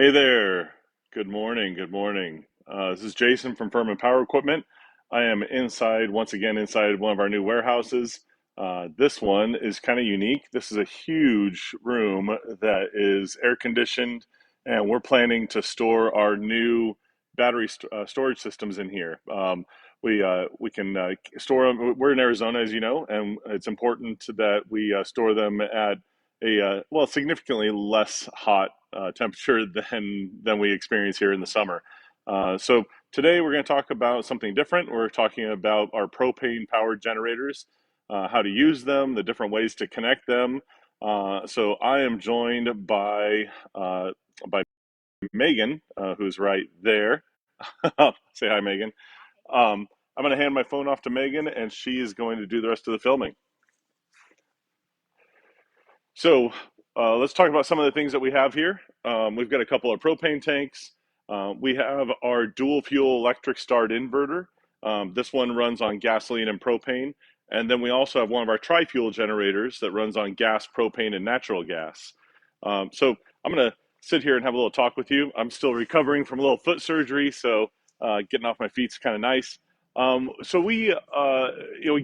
Hey there. Good morning. Good morning. This is Jason from Furman Power Equipment. I am once again, inside one of our new warehouses. This one is kind of unique. This is a huge room that is air conditioned, and we're planning to store our new storage systems in here. We can store them. We're in Arizona, as you know, and it's important that we store them at a significantly less hot temperature than we experience here in the summer. So today we're going to talk about something different. We're talking about our propane powered generators, how to use them, the different ways to connect them. So I am joined by Megan, who's right there. Say hi, Megan. I'm going to hand my phone off to Megan, and she is going to do the rest of the filming. So let's talk about some of the things that we have here. We've got a couple of propane tanks. We have our dual fuel electric start inverter. This one runs on gasoline and propane. And then we also have one of our tri-fuel generators that runs on gas, propane, and natural gas. So I'm going to sit here and have a little talk with you. I'm still recovering from a little foot surgery, so getting off my feet's kind of nice. We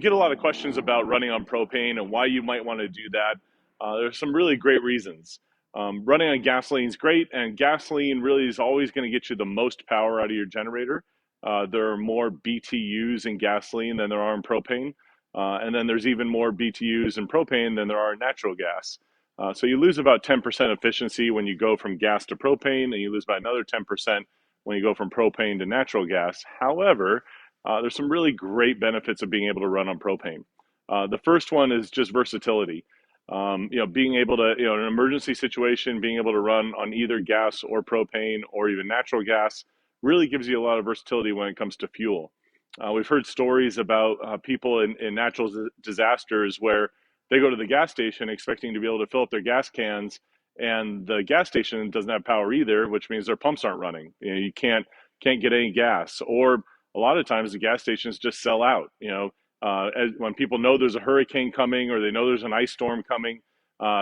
get a lot of questions about running on propane and why you might want to do that. There's some really great reasons. Running on gasoline is great, and gasoline really is always going to get you the most power out of your generator. There are more BTUs in gasoline than there are in propane, and then there's even more BTUs in propane than there are in natural gas. So you lose about 10% efficiency when you go from gas to propane, and you lose about another 10% when you go from propane to natural gas. However, there's some really great benefits of being able to run on propane. The first one is just versatility. Being able to, in an emergency situation, being able to run on either gas or propane or even natural gas really gives you a lot of versatility when it comes to fuel. We've heard stories about people in natural disasters where they go to the gas station expecting to be able to fill up their gas cans, and the gas station doesn't have power either, which means their pumps aren't running. You can't get any gas, or a lot of times the gas stations just sell out. When people know there's a hurricane coming or they know there's an ice storm coming,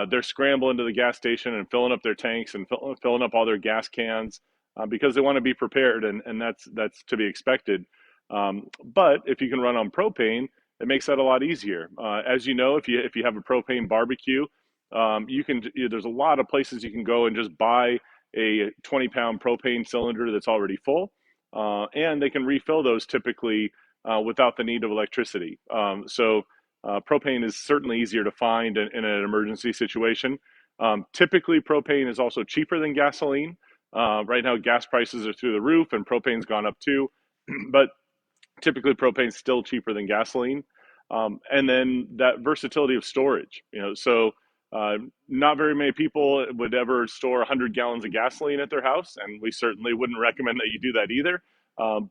they're scrambling to the gas station and filling up their tanks and filling up all their gas cans because they want to be prepared, and that's to be expected. But if you can run on propane, it makes that a lot easier. As you know, if you have a propane barbecue, there's a lot of places you can go and just buy a 20-pound propane cylinder that's already full, and they can refill those typically without the need of electricity. Propane is certainly easier to find in an emergency situation. Typically, propane is also cheaper than gasoline. Right now, gas prices are through the roof, and propane's gone up too. But typically, propane's still cheaper than gasoline. And then that versatility of storage. Not very many people would ever store 100 gallons of gasoline at their house, and we certainly wouldn't recommend that you do that either.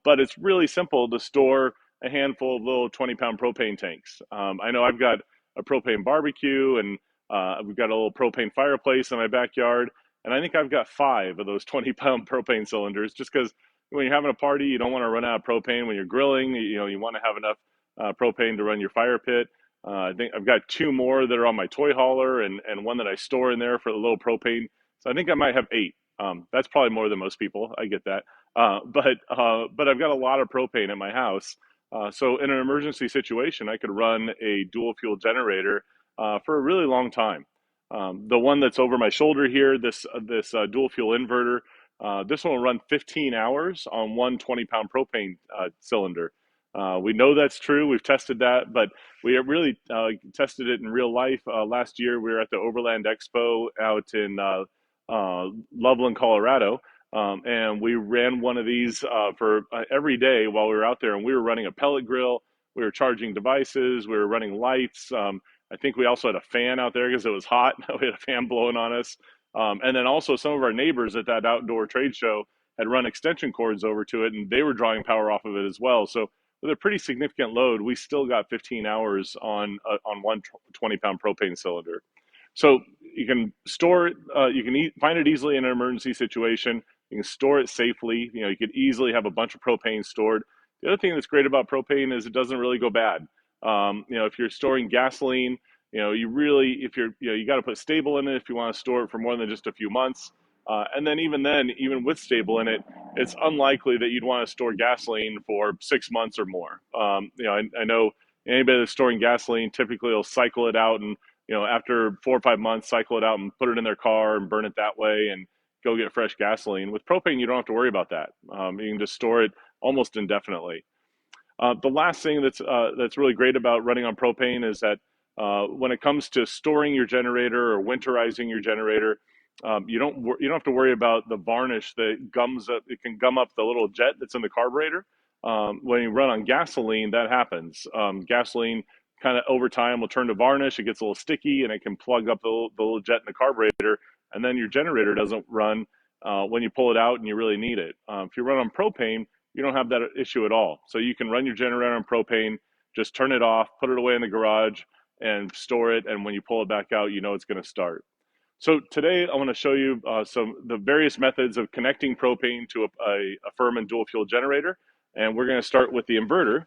But it's really simple to store a handful of little 20-pound propane tanks. I know I've got a propane barbecue, and we've got a little propane fireplace in my backyard, and I think I've got 5 of those 20-pound propane cylinders, just because when you're having a party, you don't want to run out of propane. When you're grilling, you want to have enough propane to run your fire pit. I think I've got 2 more that are on my toy hauler, and one that I store in there for the little propane. So I think I might have 8. That's probably more than most people. I get that. But I've got a lot of propane at my house. So in an emergency situation, I could run a dual fuel generator for a really long time. The one that's over my shoulder here, this dual fuel inverter, this one will run 15 hours on one 20-pound propane cylinder. We know that's true. We've tested that, but we have really tested it in real life. Last year, we were at the Overland Expo out in Loveland, Colorado, and we ran one of these for every day while we were out there. And we were running a pellet grill. We were charging devices. We were running lights. I think we also had a fan out there because it was hot. We had a fan blowing on us. And then also some of our neighbors at that outdoor trade show had run extension cords over to it, and they were drawing power off of it as well. So with a pretty significant load, we still got 15 hours on one 20-pound propane cylinder. So you can store it, you can find it easily in an emergency situation. You can store it safely. You could easily have a bunch of propane stored. The other thing that's great about propane is it doesn't really go bad. If you're storing gasoline, you got to put stable in it if you want to store it for more than just a few months. And then, even with stable in it, it's unlikely that you'd want to store gasoline for 6 months or more. I know anybody that's storing gasoline typically will cycle it out, and after 4 or 5 months, cycle it out and put it in their car and burn it that way, and go get fresh gasoline. With propane, you don't have to worry about that. You can just store it almost indefinitely. The last thing that's really great about running on propane is that when it comes to storing your generator or winterizing your generator, you don't have to worry about the varnish that gums up. It can gum up the little jet that's in the carburetor. When you run on gasoline, that happens. Gasoline kind of over time will turn to varnish. It gets a little sticky, and it can plug up the little jet in the carburetor, and then your generator doesn't run when you pull it out and you really need it. If you run on propane, you don't have that issue at all. So you can run your generator on propane, just turn it off, put it away in the garage, and store it. And when you pull it back out, it's going to start. So today I want to show you the various methods of connecting propane to a Firman dual fuel generator. And we're going to start with the inverter.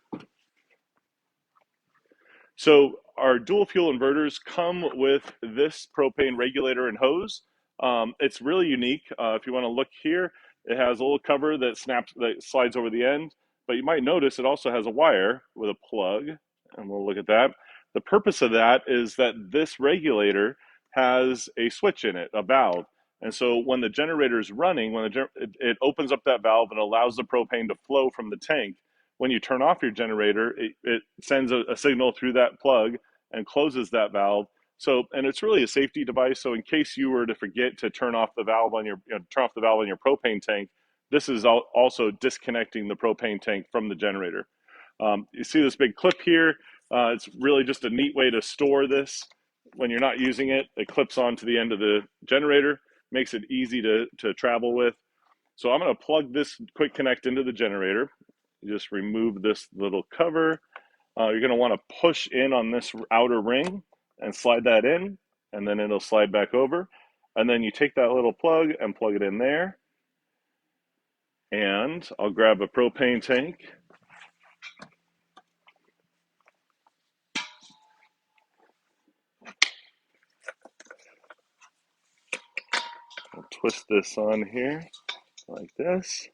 So our dual fuel inverters come with this propane regulator and hose. It's really unique. If you want to look here, it has a little cover that slides over the end, but you might notice it also has a wire with a plug, and we'll look at that. The purpose of that is that this regulator has a switch in it, a valve. And so when the generator is running, it opens up that valve and allows the propane to flow from the tank. When you turn off your generator, it sends a signal through that plug and closes that valve. So, and it's really a safety device. So in case you were to forget to turn off the valve on your propane tank, this is also disconnecting the propane tank from the generator. You see this big clip here. It's really just a neat way to store this. When you're not using it, it clips onto the end of the generator, makes it easy to travel with. So I'm going to plug this quick connect into the generator. You just remove this little cover. You're going to want to push in on this outer ring and slide that in, and then it'll slide back over. And then you take that little plug and plug it in there. And I'll grab a propane tank. I'll twist this on here like this.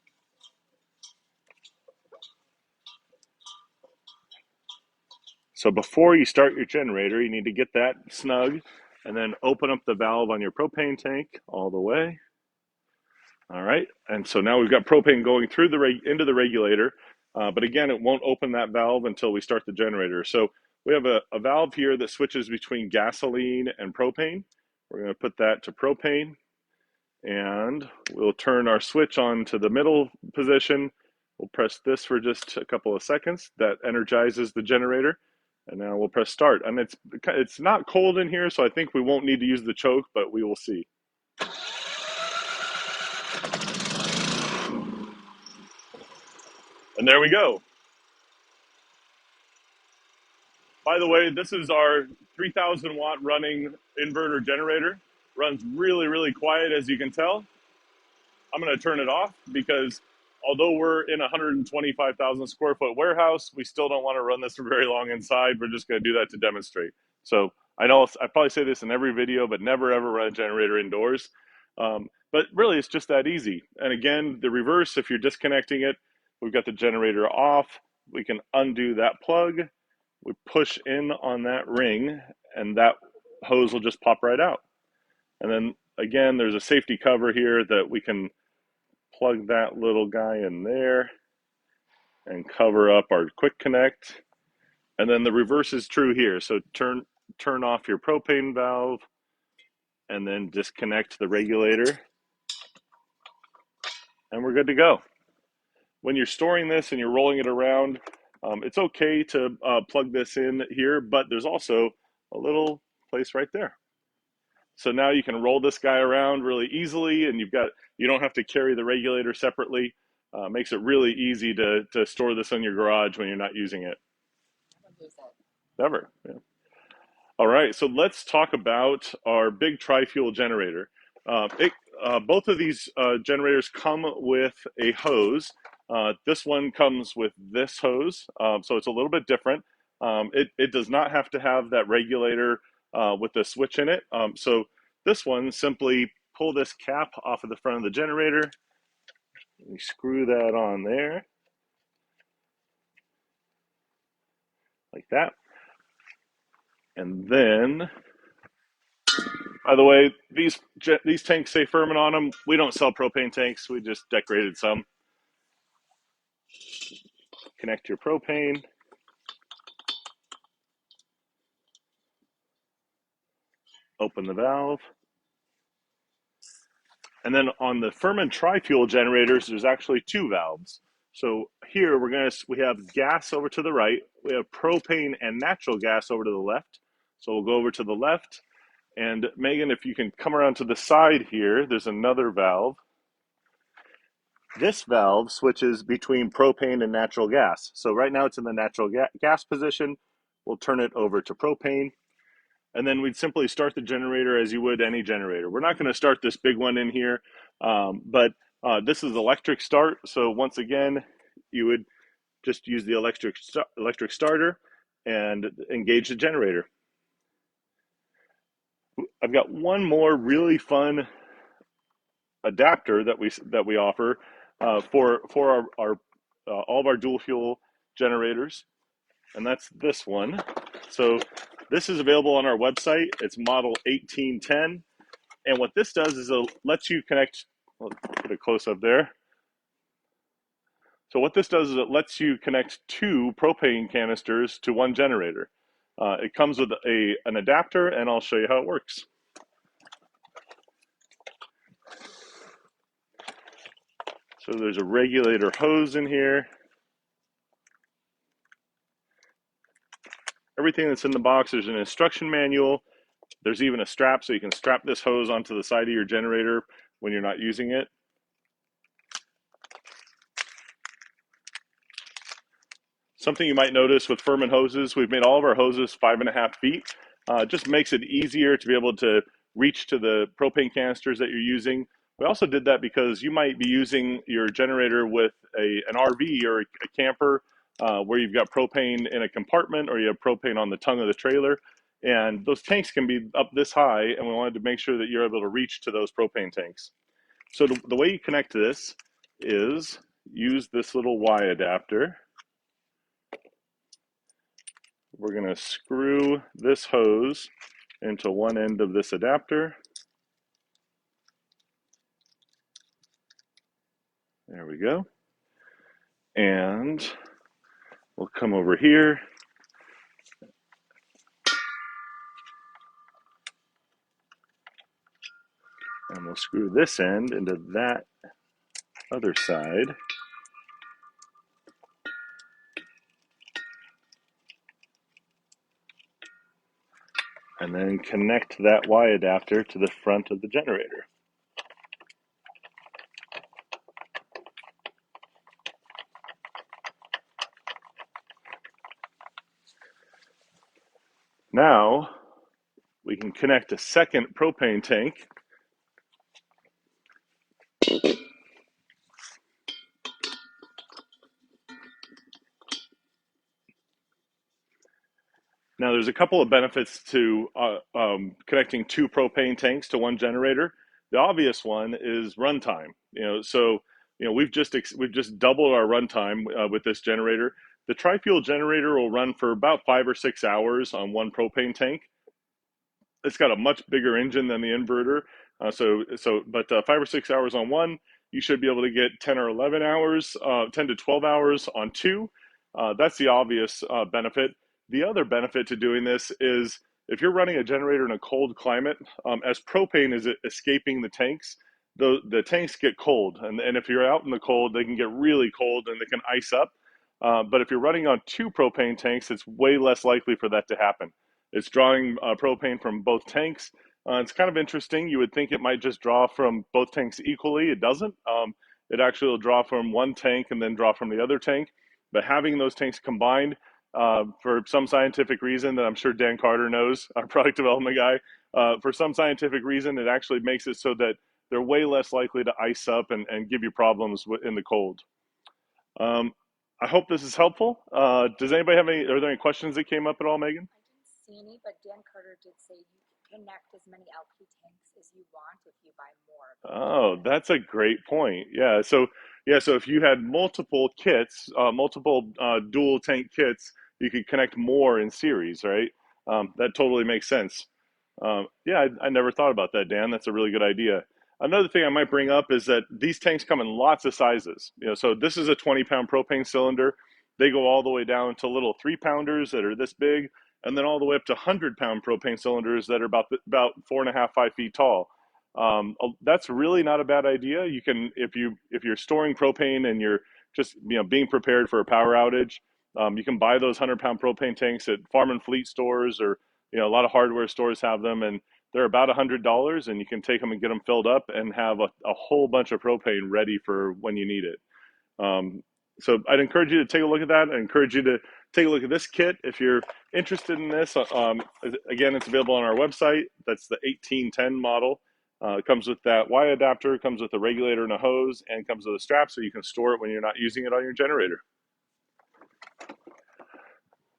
So before you start your generator, you need to get that snug and then open up the valve on your propane tank all the way. All right, and so now we've got propane going through into the regulator, but again, it won't open that valve until we start the generator. So we have a valve here that switches between gasoline and propane. We're going to put that to propane, and we'll turn our switch on to the middle position. We'll press this for just a couple of seconds. That energizes the generator, and now we'll press start. And it's not cold in here, so I think we won't need to use the choke, but we will see. And there we go. By the way, this is our 3,000 watt running inverter generator. Runs really, really quiet, as you can tell. I'm going to turn it off because although we're in a 125,000 square foot warehouse, we still don't want to run this for very long inside. We're just going to do that to demonstrate. So I know I probably say this in every video, but never ever run a generator indoors. But really, it's just that easy. And again, the reverse, if you're disconnecting it, we've got the generator off. We can undo that plug. We push in on that ring, and that hose will just pop right out. And then again, there's a safety cover here that we can plug that little guy in there and cover up our quick connect. And then the reverse is true here. So turn off your propane valve and then disconnect the regulator, and we're good to go. When you're storing this and you're rolling it around, it's okay to plug this in here, but there's also a little place right there. So now you can roll this guy around really easily, and you don't have to carry the regulator separately. Makes it really easy to store this in your garage when you're not using it. Never. Yeah. All right, so let's talk about our big tri-fuel generator. Both of these generators come with a hose. This one comes with this hose, so it's a little bit different. It does not have to have that regulator with the switch in it. So this one simply pull this cap off of the front of the generator. We screw that on there like that. And then, by the way, these tanks say FIRMAN on them. We don't sell propane tanks. We just decorated some. Connect your propane. Open the valve. And then on the FIRMAN tri-fuel generators, there's actually two valves. So here we have gas over to the right. We have propane and natural gas over to the left. So we'll go over to the left. And Megan, if you can come around to the side here, there's another valve. This valve switches between propane and natural gas. So right now it's in the natural gas position. We'll turn it over to propane. And then we'd simply start the generator as you would any generator. We're not going to start this big one in here, but this is electric start. So once again, you would just use the electric starter and engage the generator. I've got one more really fun adapter that we offer for our all of our dual fuel generators, and that's this one. So this is available on our website. It's model 1810, and what this does is it lets you connect. I'll put a close up there. So what this does is it lets you connect two propane canisters to one generator. It comes with an adapter, and I'll show you how it works. So there's a regulator hose in here. Everything that's in the box, there's an instruction manual. There's even a strap, so you can strap this hose onto the side of your generator when you're not using it. Something you might notice with FIRMAN hoses, we've made all of our hoses 5.5 feet. It just makes it easier to be able to reach to the propane canisters that you're using. We also did that because you might be using your generator with an RV or a camper where you've got propane in a compartment or you have propane on the tongue of the trailer. And those tanks can be up this high, and we wanted to make sure that you're able to reach to those propane tanks. So the way you connect to this is use this little Y adapter. We're going to screw this hose into one end of this adapter. There we go. And we'll come over here. And we'll screw this end into that other side. And then connect that Y adapter to the front of the generator. Now we can connect a second propane tank. Now there's a couple of benefits to connecting two propane tanks to one generator. The obvious one is runtime. We've just doubled our runtime with this generator. The tri-fuel generator will run for about 5 or 6 hours on one propane tank. It's got a much bigger engine than the inverter, but 5 or 6 hours on one, you should be able to get 10 or 11 hours, 10 to 12 hours on two. That's the obvious benefit. The other benefit to doing this is if you're running a generator in a cold climate, as propane is escaping the tanks, the tanks get cold. And if you're out in the cold, they can get really cold and they can ice up. But if you're running on two propane tanks, it's way less likely for that to happen. It's drawing propane from both tanks. It's kind of interesting. You would think it might just draw from both tanks equally. It doesn't. It actually will draw from one tank and then draw from the other tank. But having those tanks combined, for some scientific reason that I'm sure Dan Carter knows, our product development guy, for some scientific reason, it actually makes it so that they're way less likely to ice up and give you problems in the cold. I hope this is helpful. Does anybody have are there any questions that came up at all, Megan? I didn't see any, but Dan Carter did say you connect as many LP tanks as you want if you buy more of each Oh, unit. that's a great point. So if you had multiple kits, multiple dual tank kits, you could connect more in series, right? That totally makes sense. Yeah, I never thought about that, Dan. That's a really good idea. Another thing I might bring up is that these tanks come in lots of sizes. So this is a 20-pound propane cylinder. They go all the way down to little 3-pounders that are this big, and then all the way up to 100-pound propane cylinders that are about 4.5, 5 feet tall. That's really not a bad idea. You can, if you're storing propane and you're just being prepared for a power outage, you can buy those 100-pound propane tanks at farm and fleet stores, or a lot of hardware stores have them, and they're about $100, and you can take them and get them filled up and have a whole bunch of propane ready for when you need it. Um, so I'd encourage you to take a look at that. I encourage you to take a look at this kit if you're interested in this. Again, it's available on our website. That's the 1810 model. It comes with that Y adapter, comes with a regulator and a hose, and comes with a strap so you can store it when you're not using it on your generator.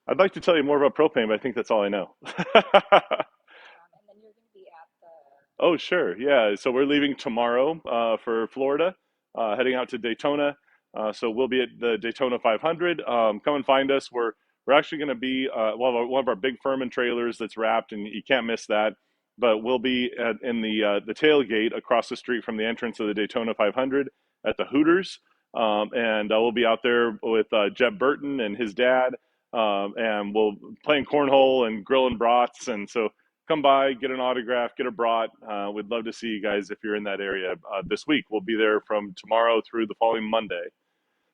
I'd like to tell you more about propane, but I think that's all I know. And then you're going to be at the. Oh, sure. Yeah. So we're leaving tomorrow for Florida, heading out to Daytona. So we'll be at the Daytona 500. Come and find us. We're actually going to be one of our big Furman trailers that's wrapped, and you can't miss that. But we'll be in the tailgate across the street from the entrance of the Daytona 500 at the Hooters, and we'll be out there with Jeb Burton and his dad, and we'll playing cornhole and grilling brats, and so come by, get an autograph, get a brat. We'd love to see you guys if you're in that area this week. We'll be there from tomorrow through the following Monday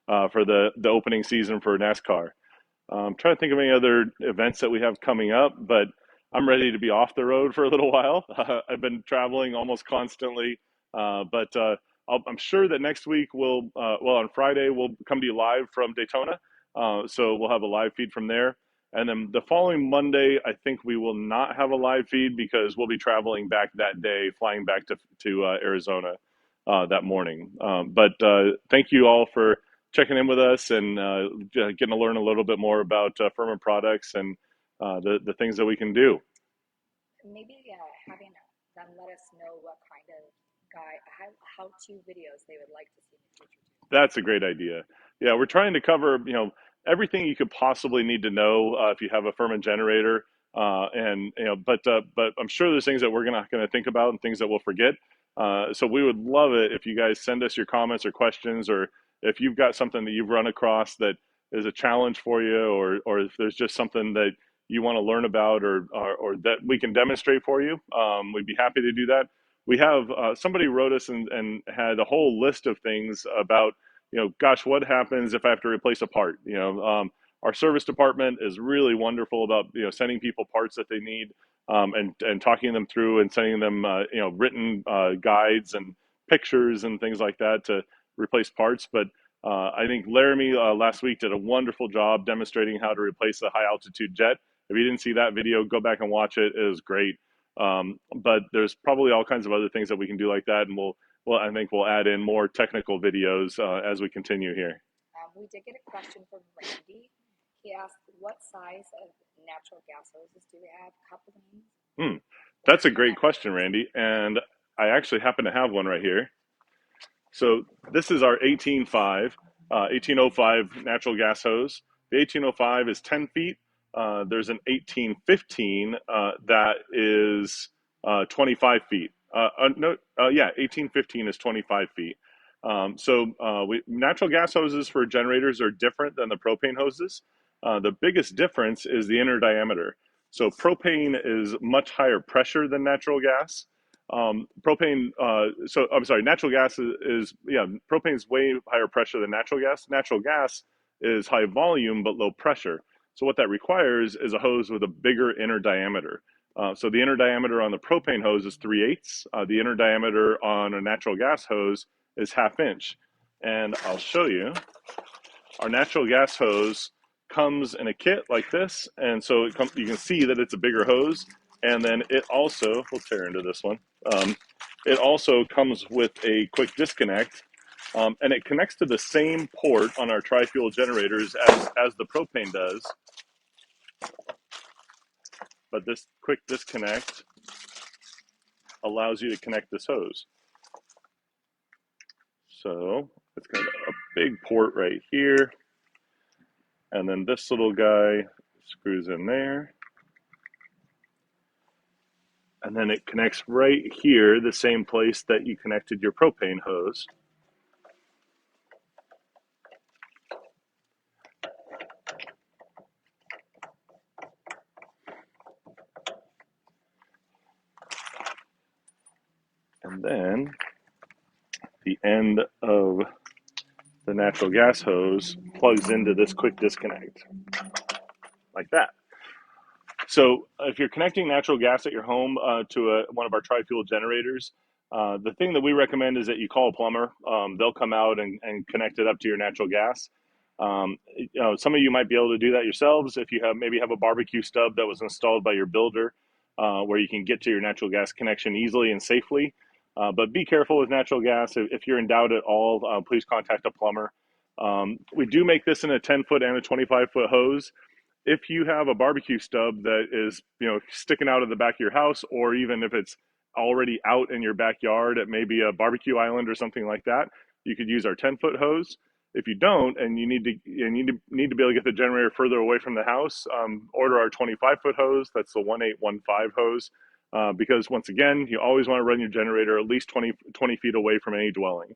for the opening season for NASCAR. I'm trying to think of any other events that we have coming up, but I'm ready to be off the road for a little while. I've been traveling almost constantly, but I'm sure that next week on Friday, we'll come to you live from Daytona. So we'll have a live feed from there. And then the following Monday, I think we will not have a live feed because we'll be traveling back that day, flying back to Arizona that morning. But thank you all for checking in with us and getting to learn a little bit more about Firman products and the things that we can do. Maybe having them let us know what kind of how-to videos they would like to see in the future too. That's a great idea. Yeah, we're trying to cover everything you could possibly need to know if you have a Firman generator, but I'm sure there's things that we're not going to think about and things that we'll forget. So we would love it if you guys send us your comments or questions, or if you've got something that you've run across that is a challenge for you, or if there's just something that you want to learn about, or that we can demonstrate for you. We'd be happy to do that. We have somebody wrote us and had a whole list of things about, gosh, what happens if I have to replace a part? Our service department is really wonderful about sending people parts that they need, and talking them through and sending them written guides and pictures and things like that to replace parts. But I think Laramie last week did a wonderful job demonstrating how to replace a high altitude jet. If you didn't see that video, go back and watch it. It was great. But there's probably all kinds of other things that we can do like that, and I think we'll add in more technical videos as we continue here. We did get a question from Randy. He asked, what size of natural gas hoses do we have? Couplings? That's a great question, Randy, and I actually happen to have one right here. So this is our 1805 natural gas hose. The 1805 is 10 feet. There's an 1815 that is 25 feet. 1815 is 25 feet. Natural gas hoses for generators are different than the propane hoses. The biggest difference is the inner diameter. So propane is much higher pressure than natural gas. Natural gas propane is way higher pressure than natural gas. Natural gas is high volume but low pressure. So what that requires is a hose with a bigger inner diameter. So the inner diameter on the propane hose is 3/8. The inner diameter on a natural gas hose is 1/2 inch. And I'll show you. Our natural gas hose comes in a kit like this, and so you can see that it's a bigger hose. And then it also, we'll tear into this one. It also comes with a quick disconnect, and it connects to the same port on our tri-fuel generators as the propane does. But this quick disconnect allows you to connect this hose. So it's got a big port right here, and then this little guy screws in there, and then it connects right here, the same place that you connected your propane hose. And then the end of the natural gas hose plugs into this quick disconnect, like that. So if you're connecting natural gas at your home to one of our tri-fuel generators, the thing that we recommend is that you call a plumber. They'll come out and connect it up to your natural gas. Some of you might be able to do that yourselves if you maybe have a barbecue stub that was installed by your builder, where you can get to your natural gas connection easily and safely. But be careful with natural gas. If you're in doubt at all, please contact a plumber. We do make this in a 10-foot and a 25-foot hose. If you have a barbecue stub that is, sticking out of the back of your house, or even if it's already out in your backyard at maybe a barbecue island or something like that, you could use our 10-foot hose. If you don't, and you need to be able to get the generator further away from the house, order our 25-foot hose. That's the 1815 hose, because once again, you always want to run your generator at least 20 feet away from any dwelling.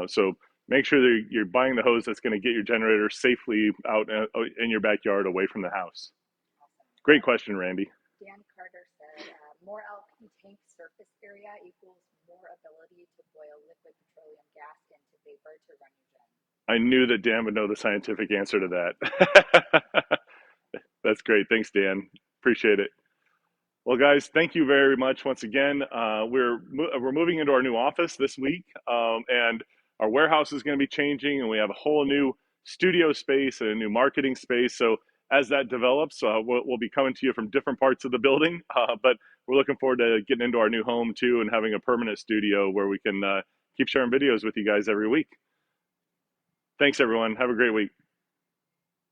So make sure that you're buying the hose that's going to get your generator safely out in your backyard away from the house. Awesome. Great question, Randy. Dan Carter said, more LP tank surface area equals more ability to boil liquid petroleum gas into vapor to run your gen. I knew that Dan would know the scientific answer to that. That's great. Thanks, Dan. Appreciate it. Well, guys, thank you very much once again. We're moving into our new office this week, and our warehouse is going to be changing, and we have a whole new studio space and a new marketing space. So as that develops, we'll be coming to you from different parts of the building, but we're looking forward to getting into our new home too and having a permanent studio where we can keep sharing videos with you guys every week. Thanks, everyone. Have a great week.